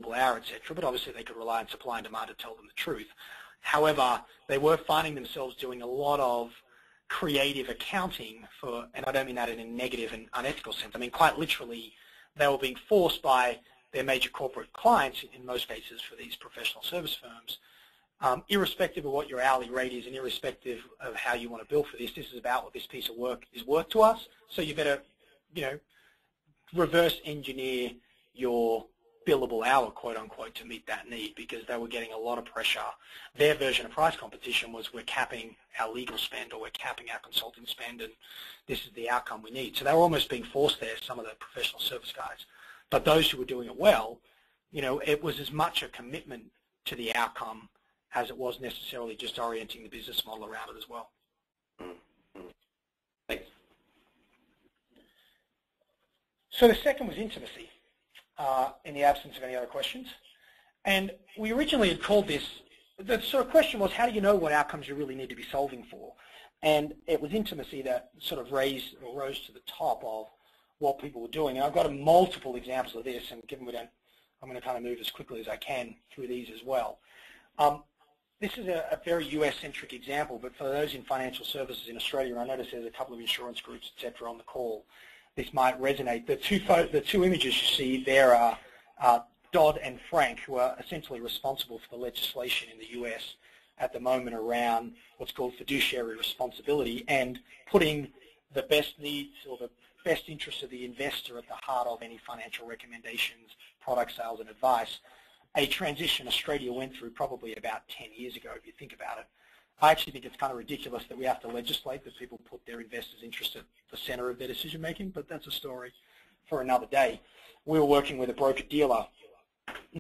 billable hour, etc. But obviously they could rely on supply and demand to tell them the truth. However, they were finding themselves doing a lot of creative accounting for, and I don't mean that in a negative and unethical sense. I mean quite literally, they were being forced by their major corporate clients, in most cases for these professional service firms, irrespective of what your hourly rate is and irrespective of how you want to bill for this is about what this piece of work is worth to us. So you better, reverse engineer your billable hour, quote unquote, to meet that need, because they were getting a lot of pressure. Their version of price competition was, we're capping our legal spend or we're capping our consulting spend, and this is the outcome we need. So they were almost being forced there, some of the professional service guys. But those who were doing it well, it was as much a commitment to the outcome as it was necessarily just orienting the business model around it as well. Thanks. So the second was intimacy, in the absence of any other questions. And we originally had called this, the sort of question was, how do you know what outcomes you really need to be solving for? And it was intimacy that sort of rose to the top of what people were doing. And I've got multiple examples of this, and given I'm going to kind of move as quickly as I can through these as well. This is a very US-centric example, but for those in financial services in Australia, and I notice there's a couple of insurance groups, etc., on the call, this might resonate. The two images you see there are Dodd and Frank, who are essentially responsible for the legislation in the US at the moment around what's called fiduciary responsibility and putting the best needs or the best interests of the investor at the heart of any financial recommendations, product sales, and advice. A transition Australia went through probably about 10 years ago, if you think about it. I actually think it's kind of ridiculous that we have to legislate that people put their investors' interests at the center of their decision making, but that's a story for another day. We were working with a broker-dealer